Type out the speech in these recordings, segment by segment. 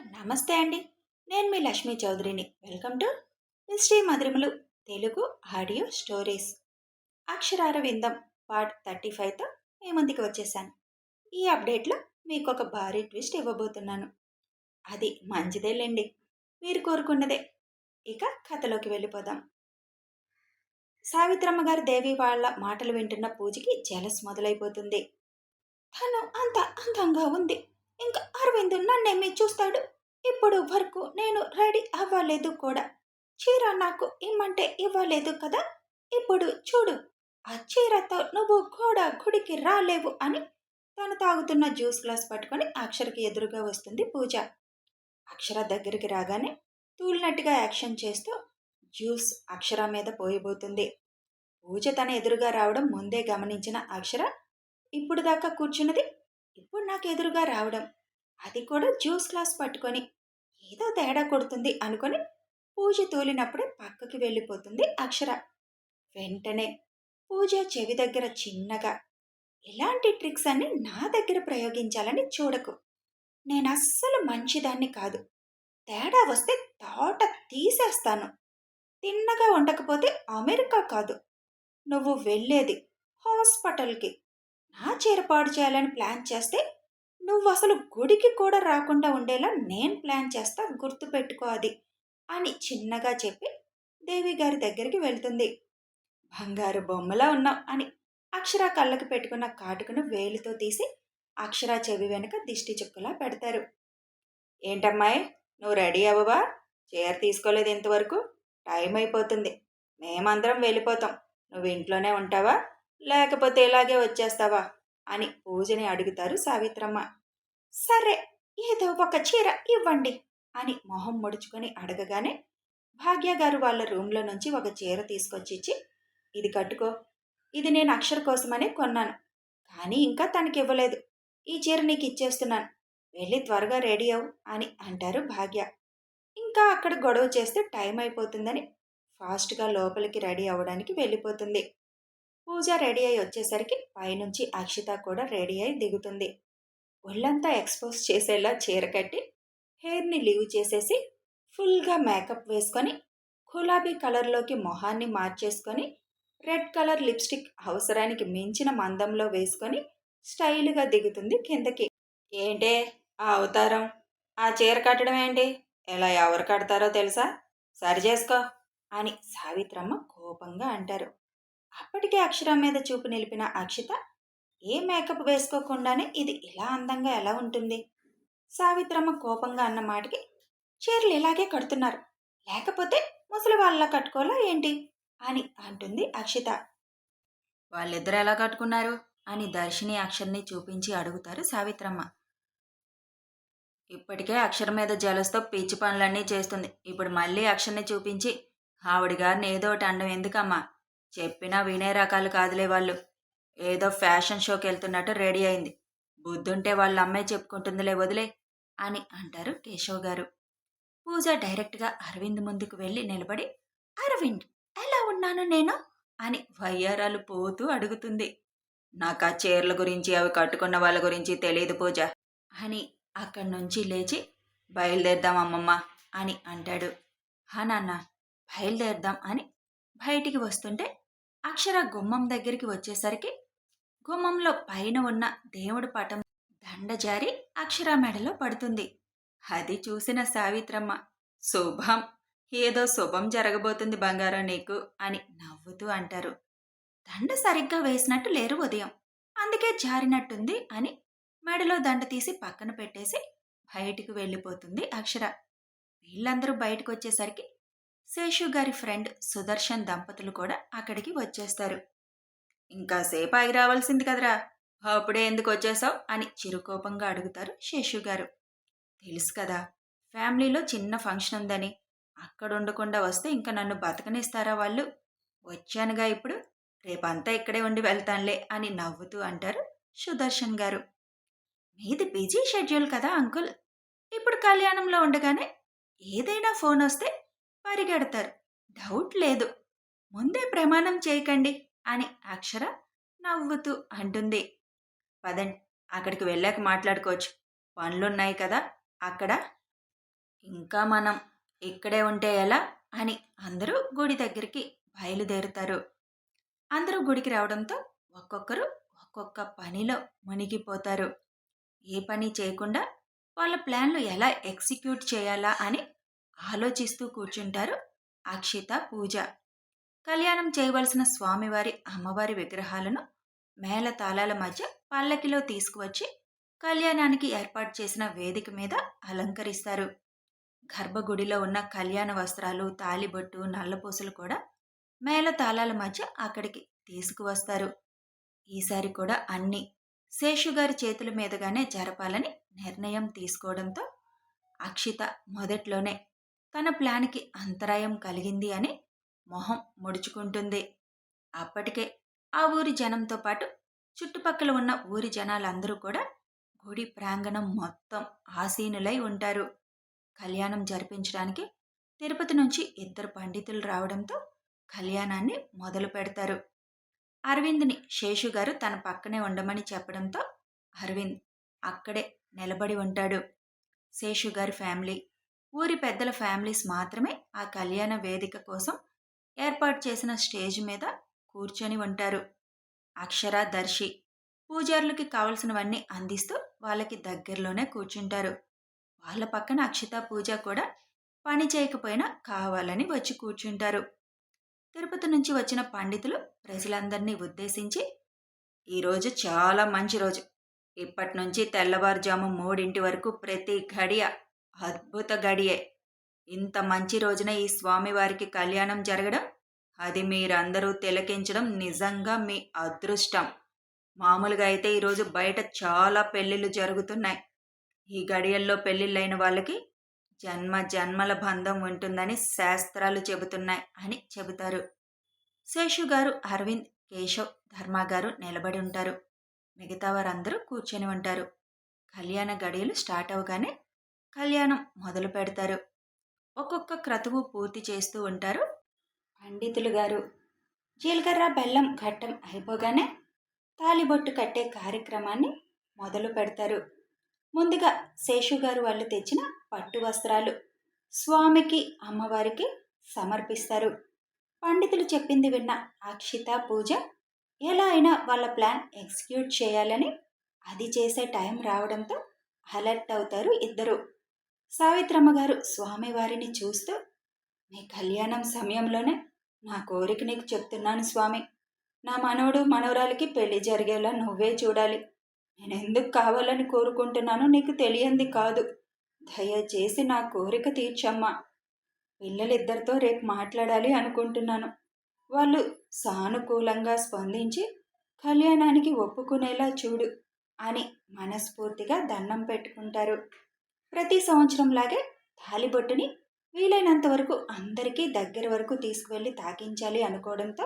నమస్తే అండి. నేను మీ లక్ష్మీ చౌదరిని. వెల్కమ్ టు మిస్టరీ మధురిమలు తెలుగు ఆడియో స్టోరీస్. అక్షరాల విందం పార్ట్ 35తో మీ ముందుకు వచ్చేసాను. ఈ అప్డేట్లో మీకు ఒక భారీ ట్విస్ట్ ఇవ్వబోతున్నాను. అది మంచిదేలేండి, మీరు కోరుకున్నదే. ఇక కథలోకి వెళ్ళిపోదాం. సావిత్రమ్మ గారు దేవి వాళ్ళ మాటలు వింటున్న పూజకి జలస్ మొదలైపోతుంది. తను అంత అందంగా ఉంది, ఇంకా అరవింద్ నన్నేమి చూస్తాడు. ఇప్పుడు వరకు నేను రెడీ అవ్వలేదు కూడా. చీర నాకు ఇమ్మంటే ఇవ్వలేదు కదా. ఇప్పుడు చూడు, ఆ చీరతో నువ్వు కూడా గుడికి రాలేవు అని తను తాగుతున్న జ్యూస్ గ్లాస్ పట్టుకొని అక్షరకి ఎదురుగా వస్తుంది పూజ. అక్షర దగ్గరికి రాగానే తూలినట్టుగా యాక్షన్ చేస్తూ జ్యూస్ అక్షర మీద పోయబోతుంది. పూజ తన ఎదురుగా రావడం ముందే గమనించిన అక్షర ఇప్పుడు దాకా కూర్చున్నది ఇప్పుడు నాకు ఎదురుగా రావడం, అది కూడా జ్యూస్ గ్లాస్ పట్టుకొని, ఏదో తేడా కొడుతుంది అనుకొని పూజ తోలినప్పుడే పక్కకి వెళ్ళిపోతుంది అక్షర. వెంటనే పూజ చెవి దగ్గర చిన్నగా, ఇలాంటి ట్రిక్స్ అన్ని నా దగ్గర ప్రయోగించాలని చూడకు. నేను అస్సలు మంచిదాన్ని కాదు. తేడా వస్తే తోట తీసేస్తాను. తిన్నగా ఉండకపోతే అమెరికా కాదు నువ్వు వెళ్ళేది, హాస్పిటల్కి. నా చీర పాడు చేయాలని ప్లాన్ చేస్తే నువ్వు అసలు గుడికి కూడా రాకుండా ఉండేలా నేను ప్లాన్ చేస్తా, గుర్తుపెట్టుకో అది అని చిన్నగా చెప్పి దేవి గారి దగ్గరికి వెళ్తుంది. బంగారు బొమ్మలా ఉన్నావు అని అక్షర కళ్ళకి పెట్టుకున్న కాటుకను వేలితో తీసి అక్షర చెవి వెనుక దిష్టి చుక్కలా పెడతారు. ఏంటమ్మాయి, నువ్వు రెడీ అవ్వవా? చీర తీసుకోలేదు ఇంతవరకు. టైం అయిపోతుంది, మేమందరం వెళ్ళిపోతాం. నువ్వు ఇంట్లోనే ఉంటావా, లేకపోతే ఇలాగే వచ్చేస్తావా అని పూజని అడుగుతారు సావిత్రమ్మ. సరే, ఏదో ఒక చీర ఇవ్వండి అని మొహం ముడుచుకొని అడగగానే భాగ్యగారు వాళ్ళ రూమ్లో నుంచి ఒక చీర తీసుకొచ్చి ఇచ్చి, ఇది కట్టుకో. ఇది నేను అక్షర కోసమనే కొన్నాను, కానీ ఇంకా తనకి ఇవ్వలేదు. ఈ చీర నీకు ఇచ్చేస్తున్నాను, వెళ్ళి త్వరగా రెడీ అవ్వు అని అంటారు భాగ్య. ఇంకా అక్కడ గొడవ చేస్తే టైం అయిపోతుందని ఫాస్ట్గా లోపలికి రెడీ అవ్వడానికి వెళ్ళిపోతుంది. పూజ రెడీ అయి వచ్చేసరికి పైనుంచి అక్షిత కూడా రెడీ అయి దిగుతుంది. ఒళ్ళంతా ఎక్స్పోజ్ చేసేలా చీర కట్టి హెయిర్ని లీవ్ చేసేసి ఫుల్గా మేకప్ వేసుకొని గులాబీ కలర్లోకి మొహాన్ని మార్చేసుకొని రెడ్ కలర్ లిప్స్టిక్ అవసరానికి మించిన మందంలో వేసుకొని స్టైల్గా దిగుతుంది కిందకి. ఏంటే ఆ అవతారం, ఆ చీర కట్టడం ఏంటి? ఇలా ఎవరు కడతారో తెలుసా? సరి చేసుకో అని సావిత్రమ్మ కోపంగా అంటారు. అప్పటికే అక్షరం మీద చూపు నిలిపిన అక్షిత ఏ మేకప్ వేసుకోకుండానే ఇది ఇలా అందంగా ఎలా ఉంటుంది? సావిత్రమ్మ కోపంగా అన్న మాటకి చీరలు ఇలాగే కడుతున్నారు, లేకపోతే ముసలి వాళ్ళ కట్టుకోవాలా ఏంటి అని అంటుంది అక్షిత. వాళ్ళిద్దరు ఎలా కట్టుకున్నారు అని దర్శిని అక్షర్ని చూపించి అడుగుతారు సావిత్రమ్మ. ఇప్పటికే అక్షరం మీద జలస్తో పిచ్చి పనులన్నీ చేస్తుంది, ఇప్పుడు మళ్ళీ అక్షర్ని చూపించి ఆవిడ గారిని ఏదో ఒకటి అండం ఎందుకమ్మా? చెప్పినా వినే రకాలు కాదులే వాళ్ళు. ఏదో ఫ్యాషన్ షోకి వెళ్తున్నట్టు రెడీ అయింది. బుద్ధుంటే వాళ్ళ అమ్మాయి చెప్పుకుంటుందిలే, వదిలే అని అంటారు కేశవ్ గారు. పూజ డైరెక్ట్గా అరవింద్ ముందుకు వెళ్ళి నిలబడి, అరవింద్ ఎలా ఉన్నాను నేను అని వయ్యారాలు పోతూ అడుగుతుంది. నాకు ఆ చీరల గురించి అవి కట్టుకున్న వాళ్ళ గురించి తెలియదు పూజ అని అక్కడి నుంచి లేచి, బయలుదేరదాం అమ్మమ్మ అని అంటాడు. హా నాన్న, బయలుదేరదాం అని బయటికి వస్తుంటే అక్షర గుమ్మం దగ్గరికి వచ్చేసరికి గుమ్మంలో పైన ఉన్న దేవుడి పటం దండ జారి అక్షర మెడలో పడుతుంది. అది చూసిన సావిత్రమ్మ, శుభం, ఏదో శుభం జరగబోతుంది బంగారం నీకు అని నవ్వుతూ అంటారు. దండ సరిగ్గా వేసినట్టు లేరు ఉదయం, అందుకే జారినట్టుంది అని మెడలో దండ తీసి పక్కన పెట్టేసి బయటికి వెళ్ళిపోతుంది అక్షర. వీళ్ళందరూ బయటకు వచ్చేసరికి శేషు గారి ఫ్రెండ్ సుదర్శన్ దంపతులు కూడా అక్కడికి వచ్చేస్తారు. ఇంకాసేపు ఆగి రావాల్సింది కదరా, అప్పుడే ఎందుకు వచ్చేసావు అని చిరుకోపంగా అడుగుతారు శేషు గారు. తెలుసు కదా, ఫ్యామిలీలో చిన్న ఫంక్షన్ ఉందని. అక్కడ ఉండకుండా వస్తే ఇంకా నన్ను బతకనిస్తారా వాళ్ళు? వచ్చానుగా ఇప్పుడు, రేపంతా ఇక్కడే ఉండి వెళ్తానులే అని నవ్వుతూ అంటారు సుదర్శన్ గారు. మీది బిజీ షెడ్యూల్ కదా అంకుల్, ఇప్పుడు కళ్యాణంలో ఉండగానే ఏదైనా ఫోన్ వస్తే పరిగెడతారు, డౌట్ లేదు. ముందే ప్రమాణం చేయకండి అని అక్షర నవ్వుతూ అంటుంది. పదండి, అక్కడికి వెళ్ళాక మాట్లాడుకోవచ్చు, పనులున్నాయి కదా అక్కడ ఇంకా మనం ఇక్కడే ఉంటే ఎలా అని అందరూ గుడి దగ్గరికి బయలుదేరుతారు. అందరూ గుడికి రావడంతో ఒక్కొక్కరు ఒక్కొక్క పనిలో మునిగిపోతారు. ఏ పని చేయకుండా వాళ్ళ ప్లాన్లు ఎలా ఎగ్జిక్యూట్ చేయాలా అని ఆలోచిస్తూ కూర్చుంటారు అక్షిత, పూజ. కళ్యాణం చేయవలసిన స్వామివారి, అమ్మవారి విగ్రహాలను మేళతాళాల మధ్య పల్లకిలో తీసుకువచ్చి కళ్యాణానికి ఏర్పాటు చేసిన వేదిక మీద అలంకరిస్తారు. గర్భగుడిలో ఉన్న కళ్యాణ వస్త్రాలు, తాళిబొట్టు, నల్లపూసలు కూడా మేళతాళాల మధ్య అక్కడికి తీసుకువస్తారు. ఈసారి కూడా అన్నీ శేషుగారి చేతుల మీదుగానే జరపాలని నిర్ణయం తీసుకోవడంతో అక్షిత మొదట్లోనే తన ప్లాన్కి అంతరాయం కలిగింది అని మొహం ముడుచుకుంటుంది. అప్పటికే ఆ ఊరి జనంతో పాటు చుట్టుపక్కల ఉన్న ఊరి జనాలందరూ కూడా గుడి ప్రాంగణం మొత్తం ఆసీనులై ఉంటారు. కళ్యాణం జరిపించడానికి తిరుపతి నుంచి ఇద్దరు పండితులు రావడంతో కళ్యాణాన్ని మొదలు పెడతారు. అరవింద్ని శేషుగారు తన పక్కనే ఉండమని చెప్పడంతో అరవింద్ అక్కడే నిలబడి ఉంటాడు. శేషుగారి ఫ్యామిలీ, ఊరి పెద్దల ఫ్యామిలీస్ మాత్రమే ఆ కళ్యాణ వేదిక కోసం ఏర్పాటు చేసిన స్టేజ్ మీద కూర్చొని ఉంటారు. అక్షర, దర్శి పూజారులకి కావలసినవన్నీ అందిస్తూ వాళ్ళకి దగ్గరలోనే కూర్చుంటారు. వాళ్ళ పక్కన అక్షిత, పూజ కూడా పని చేయకపోయినా కావాలని వచ్చి కూర్చుంటారు. తిరుపతి నుంచి వచ్చిన పండితులు ప్రజలందరినీ ఉద్దేశించి, ఈరోజు చాలా మంచి రోజు. ఇప్పటి నుంచి తెల్లవారుజాము 3 వరకు ప్రతి గడియ అద్భుత గడియే. ఇంత మంచి రోజున ఈ స్వామివారికి కళ్యాణం జరగడం, అది మీరందరూ తిలకించడం నిజంగా మీ అదృష్టం. మామూలుగా అయితే ఈరోజు బయట చాలా పెళ్ళిళ్ళు జరుగుతున్నాయి. ఈ గడియల్లో పెళ్ళిళ్ళైన వాళ్ళకి జన్మ జన్మల బంధం ఉంటుందని శాస్త్రాలు చెబుతున్నాయి అని చెబుతారు. శేషు గారు, అరవింద్, కేశవ్, ధర్మ గారు నిలబడి ఉంటారు. మిగతా వారందరూ కూర్చొని ఉంటారు. కళ్యాణ గడియలు స్టార్ట్ అవగానే కళ్యాణం మొదలు పెడతారు. ఒక్కొక్క క్రతువు పూర్తి చేస్తూ ఉంటారు పండితులు గారు. జీలకర్ర బెల్లం ఘట్టం అయిపోగానే తాలిబొట్టు కట్టే కార్యక్రమాన్ని మొదలు పెడతారు. ముందుగా శేషు గారు వాళ్ళు తెచ్చిన పట్టు వస్త్రాలు స్వామికి, అమ్మవారికి సమర్పిస్తారు. పండితులు చెప్పింది విన్న అక్షిత, పూజ ఎలా అయినా వాళ్ళ ప్లాన్ ఎగ్జిక్యూట్ చేయాలని, అది చేసే టైం రావడంతో అలర్ట్ అవుతారు ఇద్దరు. సావిత్రమ్మ గారు స్వామివారిని చూస్తూ, మీ కళ్యాణం సమయంలోనే నా కోరిక నీకు చెప్తున్నాను స్వామి. నా మనవడు, మనవరాలికి పెళ్లి జరిగేలా నువ్వే చూడాలి. నేను ఎందుకు కావాలని కోరుకుంటున్నానో నీకు తెలియంది కాదు. దయచేసి నా కోరిక తీర్చమ్మా. పిల్లలిద్దరితో రేపు మాట్లాడాలి అనుకుంటున్నాను. వాళ్ళు సానుకూలంగా స్పందించి కళ్యాణానికి ఒప్పుకునేలా చూడు అని మనస్ఫూర్తిగా దండం పెట్టుకుంటారు. ప్రతి సంవత్సరంలాగే తాలిబొట్టుని వీలైనంత వరకు అందరికీ దగ్గర వరకు తీసుకువెళ్ళి తాకించాలి అనుకోవడంతో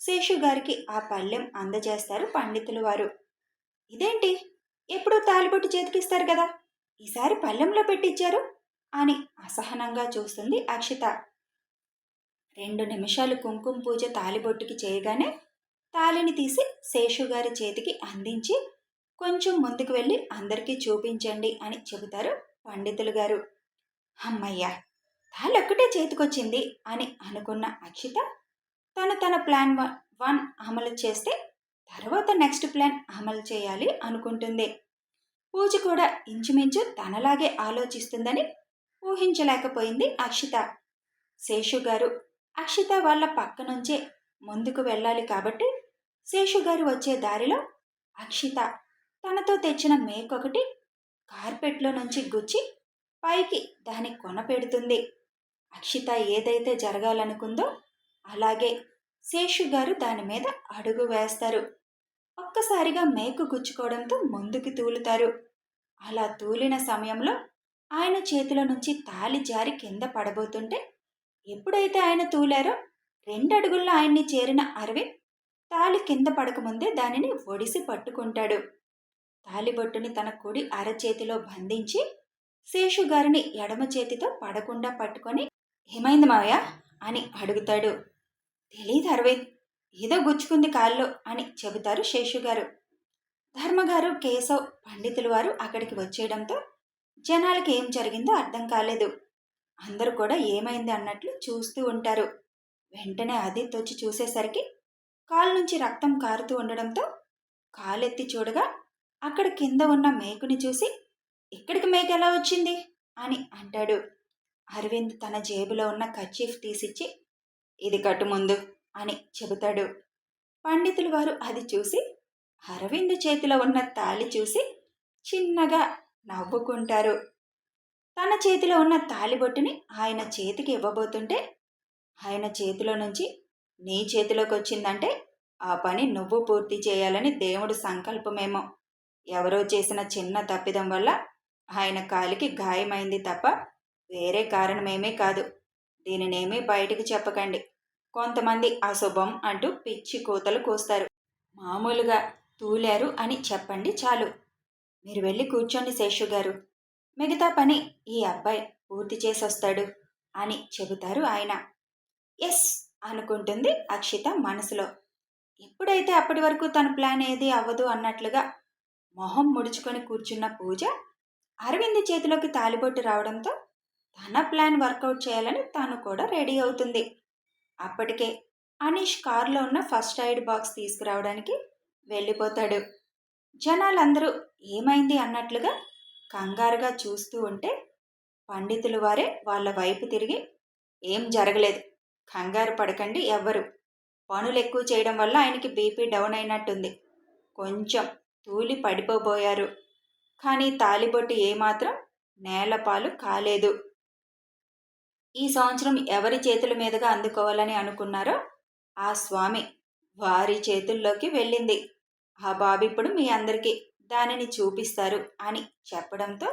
శేషు గారికి ఆ పళ్ళెం అందజేస్తారు పండితులు వారు. ఇదేంటి, ఎప్పుడూ తాలిబొట్టు చేతికిస్తారు కదా, ఈసారి పళ్ళెంలో పెట్టించారు అని అసహనంగా చూస్తుంది అక్షిత. 2 నిమిషాలు కుంకుమ పూజ తాలిబొట్టుకి చేయగానే తాలిని తీసి శేషుగారి చేతికి అందించి కొంచెం ముందుకు వెళ్ళి అందరికీ చూపించండి అని చెబుతారు పండితులు గారు. అమ్మయ్యా, తాళొక్కటే చేతికొచ్చింది అని అనుకున్న అక్షిత తన ప్లాన్ 1 అమలు చేస్తే తర్వాత నెక్స్ట్ ప్లాన్ అమలు చేయాలి అనుకుంటుంది. పూజ కూడా ఇంచుమించు తనలాగే ఆలోచిస్తుందని ఊహించలేకపోయింది అక్షిత. శేషు గారు అక్షిత వాళ్ళ పక్క నుంచే ముందుకు వెళ్ళాలి కాబట్టి శేషుగారు వచ్చే దారిలో అక్షిత తనతో తెచ్చిన మేకొకటి కార్పెట్లో నుంచి గుచ్చి పైకి దాని కొన పెడుతుంది. అక్షిత ఏదైతే జరగాలనుకుందో అలాగే శేషుగారు దాని మీద అడుగు వేస్తారు. ఒక్కసారిగా మేకు గుచ్చుకోవడంతో ముందుకు తూలుతారు. అలా తూలిన సమయంలో ఆయన చేతుల నుంచి తాలి జారి కింద పడబోతుంటే ఎప్పుడైతే ఆయన తూలారో 2 అడుగుల్లో ఆయన్ని చేరిన అరవింద్ తాలి కింద పడకముందే దానిని ఒడిసి పట్టుకుంటాడు. తాలిబొట్టుని తన కుడి అరచేతిలో బంధించి శేషుగారిని ఎడమ చేతితో పడకుండా పట్టుకొని, ఏమైంది మావయ్య అని అడుగుతాడు. తెలీదు అరవింద్, ఏదో గుచ్చుకుంది కాల్లో అని చెబుతారు శేషుగారు. ధర్మగారు, కేశవ్ పండితులు వారు అక్కడికి వచ్చేయడంతో జనాలకి ఏం జరిగిందో అర్థం కాలేదు. అందరూ కూడా ఏమైంది అన్నట్లు చూస్తూ ఉంటారు. వెంటనే ఆదిత్య వచ్చి చూసేసరికి కాలు నుంచి రక్తం కారుతూ ఉండడంతో కాలెత్తి చూడగా అక్కడ కింద ఉన్న మేకుని చూసి ఇక్కడికి మేకు ఎలా వచ్చింది అని అంటాడు. అరవింద్ తన జేబులో ఉన్న కర్చీఫ్ తీసిచ్చి ఇది కట్టు ముందు అని చెబుతాడు. పండితులు వారు అది చూసి అరవింద్ చేతిలో ఉన్న తాళి చూసి చిన్నగా నవ్వుకుంటారు. తన చేతిలో ఉన్న తాళిబొట్టుని ఆయన చేతికి ఇవ్వబోతుంటే ఆయన చేతిలో నుంచి నీ చేతిలోకి వచ్చిందంటే ఆ పని నువ్వు పూర్తి చేయాలని దేవుడు సంకల్పమేమో. ఎవరో చేసిన చిన్న తప్పిదం వల్ల ఆయన కాలికి గాయమైంది తప్ప వేరే కారణమేమీ కాదు. దీనినేమీ బయటికి చెప్పకండి. కొంతమంది అశుభం అంటూ పిచ్చి కూతలు కూస్తారు. మామూలుగా తూలారు అని చెప్పండి చాలు. మీరు వెళ్ళి కూర్చోండి శేషు గారు. మిగతా పని ఈ అబ్బాయి పూర్తి చేసొస్తాడు అని చెబుతారు ఆయన. ఎస్ అనుకుంటుంది అక్షిత మనసులో. ఎప్పుడైతే అప్పటి వరకు తన ప్లాన్ ఏది అవ్వదు అన్నట్లుగా మొహం ముడుచుకొని కూర్చున్న పూజ అరవింద్ చేతిలోకి తాలిబొట్టు రావడంతో తన ప్లాన్ వర్కౌట్ చేయాలని తాను కూడా రెడీ అవుతుంది. అప్పటికే అనీష్ కారులో ఉన్న ఫస్ట్ ఎయిడ్ బాక్స్ తీసుకురావడానికి వెళ్ళిపోతాడు. జనాలందరూ ఏమైంది అన్నట్లుగా కంగారుగా చూస్తూ ఉంటే పండితులు వారే వాళ్ళ వైపు తిరిగి ఏం జరగలేదు, కంగారు పడకండి ఎవ్వరు. పనులు ఎక్కువ చేయడం వల్ల ఆయనకి బీపీ డౌన్ అయినట్టుంది. కొంచెం తూలి పడిపోబోయారు. కానీ తాలిబొట్టు ఏమాత్రం నేలపాలు కాలేదు. ఈ సంవత్సరం ఎవరి చేతుల మీదుగా అందుకోవాలని అనుకున్నారో ఆ స్వామి వారి చేతుల్లోకి వెళ్ళింది. ఆ బాబు ఇప్పుడు మీ అందరికీ దానిని చూపిస్తారు అని చెప్పడంతో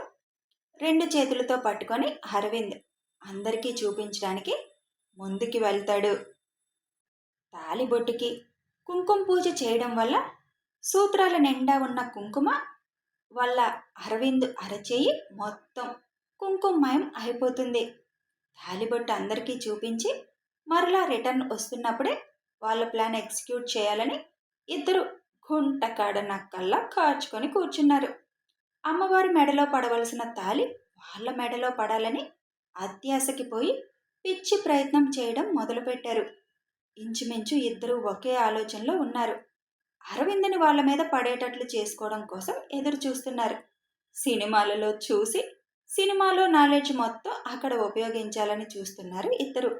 2 చేతులతో పట్టుకొని అరవింద్ అందరికీ చూపించడానికి ముందుకి వెళ్తాడు. తాలిబొట్టుకి కుంకుమ పూజ చేయడం వల్ల సూత్రాల నిండా ఉన్న కుంకుమ వల్ల అరవింద్ అరచేయి మొత్తం కుంకుమమయం అయిపోతుంది. తాలిబొట్టు అందరికీ చూపించి మరలా రిటర్న్ వస్తున్నప్పుడే వాళ్ళ ప్లాన్ ఎగ్జిక్యూట్ చేయాలని ఇద్దరు గుంటకాడ నక్కల్లా కాచుకొని కూర్చున్నారు. అమ్మవారి మెడలో పడవలసిన తాలి వాళ్ళ మెడలో పడాలని అత్యాశకి పోయి పిచ్చి ప్రయత్నం చేయడం మొదలుపెట్టారు. ఇంచుమించు ఇద్దరు ఒకే ఆలోచనలో ఉన్నారు. అరవింద్ని వాళ్ళ మీద పడేటట్లు చేసుకోవడం కోసం ఎదురు చూస్తున్నారు. సినిమాలలో చూసి సినిమాలో నాలెడ్జ్ మొత్తం అక్కడ ఉపయోగించాలని చూస్తున్నారు ఇద్దరు.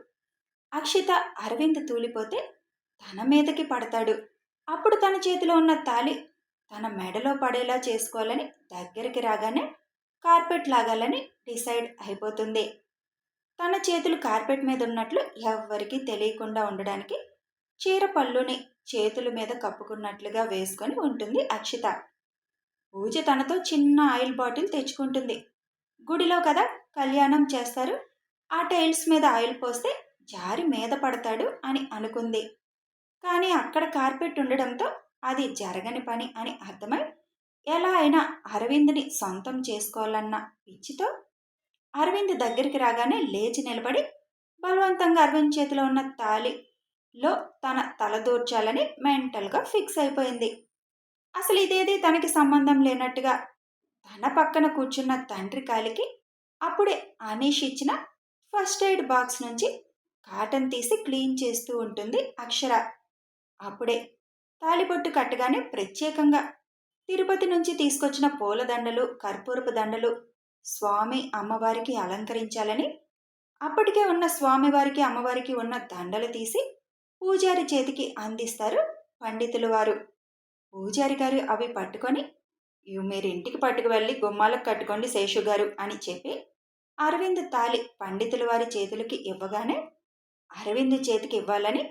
అక్షిత అరవింద్ తూలిపోతే తన మీదకి పడతాడు. అప్పుడు తన చేతిలో ఉన్న తాలి తన మెడలో పడేలా చేసుకోవాలని దగ్గరికి రాగానే కార్పెట్ లాగాలని డిసైడ్ అయిపోతుంది. తన చేతులు కార్పెట్ మీద ఉన్నట్లు ఎవ్వరికీ తెలియకుండా ఉండడానికి చీర పళ్ళుని చేతుల మీద కప్పుకున్నట్లుగా వేసుకొని ఉంటుంది అక్షిత. పూజ తనతో చిన్న ఆయిల్ బాటిల్ తెచ్చుకుంటుంది. గుడిలో కదా కళ్యాణం చేస్తారు, ఆ టైల్స్ మీద ఆయిల్ పోస్తే జారి మీద పడతాడు అని అనుకుంది. కానీ అక్కడ కార్పెట్ ఉండడంతో అది జరగని పని అని అర్థమై ఎలా అయినా అరవింద్ని సొంతం చేసుకోవాలన్న పిచ్చితో అరవింద్ దగ్గరికి రాగానే లేచి నిలబడి బలవంతంగా అరవింద్ చేతిలో ఉన్న తాలిలో తన తల దూర్చాలని మెంటల్గా ఫిక్స్ అయిపోయింది. అసలు ఇదేది తనకి సంబంధం లేనట్టుగా తన పక్కన కూర్చున్న తండ్రి కాలికి అప్పుడే అనీష్ ఇచ్చిన ఫస్ట్ ఎయిడ్ బాక్స్ నుంచి కాటన్ తీసి క్లీన్ చేస్తూ ఉంటుంది అక్షర. అప్పుడే తాలిబొట్టు కట్టగానే ప్రత్యేకంగా తిరుపతి నుంచి తీసుకొచ్చిన పూలదండలు, కర్పూరపు దండలు స్వామి అమ్మవారికి అలంకరించాలని అప్పటికే ఉన్న స్వామివారికి అమ్మవారికి ఉన్న దండలు తీసి పూజారి చేతికి అందిస్తారు పండితులు వారు. పూజారి గారు అవి పట్టుకొని ఇవి మీరు ఇంటికి పట్టుకు వెళ్ళి గుమ్మాలకు కట్టుకోండి శేషు గారు అని చెప్పి అరవింద్ తాలి పండితుల వారి చేతులకి ఇవ్వగానే అరవింద్ చేతికి ఇవ్వాలని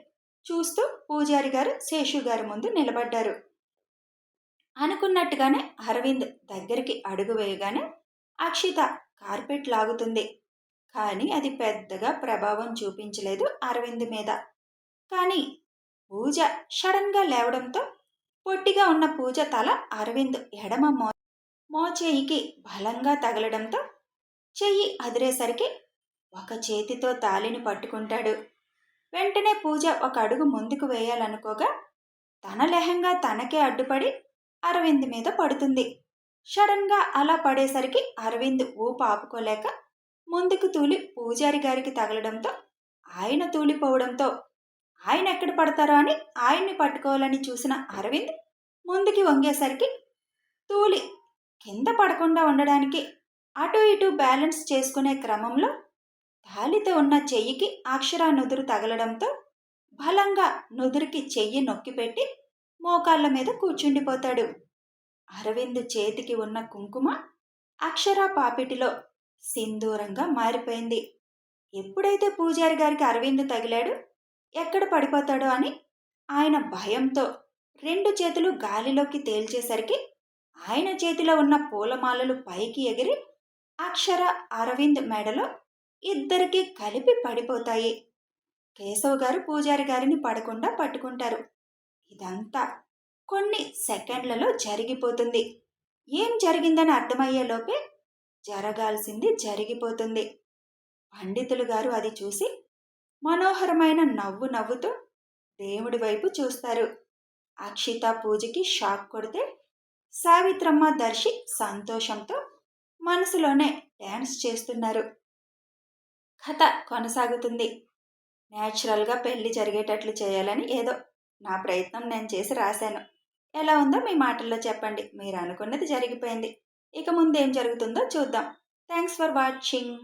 చూస్తూ పూజారి గారు శేషు గారి ముందు నిలబడ్డారు. అనుకున్నట్టుగానే అరవింద్ దగ్గరికి అడుగు వేయగానే అక్షిత కార్పెట్ లాగుతుంది. కానీ అది పెద్దగా ప్రభావం చూపించలేదు అరవింద్ మీద. కానీ పూజ సడన్గా లేవడంతో పొట్టిగా ఉన్న పూజ తల అరవింద్ ఎడమ మోచేయికి బలంగా తగలడంతో చెయ్యి అదిరేసరికి ఒక చేతితో తాలిని పట్టుకుంటాడు. వెంటనే పూజ ఒక అడుగు ముందుకు వేయాలనుకోగా తన లెహంగా తనకే అడ్డుపడి అరవింద్ మీద పడుతుంది. సడన్గా అలా పడేసరికి అరవింద్ ఊపు ఆపుకోలేక ముందుకు తూలి పూజారి గారికి తగలడంతో ఆయన తూలిపోవడంతో ఆయన ఎక్కడ పడతారో అని ఆయన్ని పట్టుకోవాలని చూసిన అరవింద్ ముందుకి వంగేసరికి తూలి కింద పడకుండా ఉండడానికి అటు ఇటు బ్యాలెన్స్ చేసుకునే క్రమంలో తాలితో ఉన్న చెయ్యికి అక్షర నుదురు తగలడంతో బలంగా నుదురికి చెయ్యి నొక్కిపెట్టి మోకాళ్ళ మీద కూర్చుండిపోతాడు. అరవింద్ చేతికి ఉన్న కుంకుమ అక్షర పాపిటిలో సింధూరంగా మారిపోయింది. ఎప్పుడైతే పూజారి గారికి అరవింద్ తగిలాడు ఎక్కడ పడిపోతాడో అని ఆయన భయంతో రెండు చేతులు గాలిలోకి తేల్చేసరికి ఆయన చేతిలో ఉన్న పూలమాలలు పైకి ఎగిరి అక్షర అరవింద్ మెడలో ఇద్దరికీ కలిపి పడిపోతాయి. కేశవ్ గారు పూజారి గారిని పడకుండా పట్టుకుంటారు. ఇదంతా కొన్ని సెకండ్లలో జరిగిపోతుంది. ఏం జరిగిందని అర్థమయ్యేలోపే జరగాల్సింది జరిగిపోతుంది. పండితులు గారు అది చూసి మనోహరమైన నవ్వు నవ్వుతూ దేవుడి వైపు చూస్తారు. అక్షిత పూజకి షాక్ కొడితే సావిత్రమ్మ దర్శి సంతోషంతో మనసులోనే డ్యాన్స్ చేస్తున్నారు. కథ కొనసాగుతుంది. న్యాచురల్గా పెళ్లి జరిగేటట్లు చేయాలని ఏదో నా ప్రయత్నం నేను చేసి రాశాను. ఎలా ఉందో మీ మాటల్లో చెప్పండి. మీరు అనుకున్నది జరిగిపోయింది. ఇక ముందు ఏం జరుగుతుందో చూద్దాం. Thanks for watching.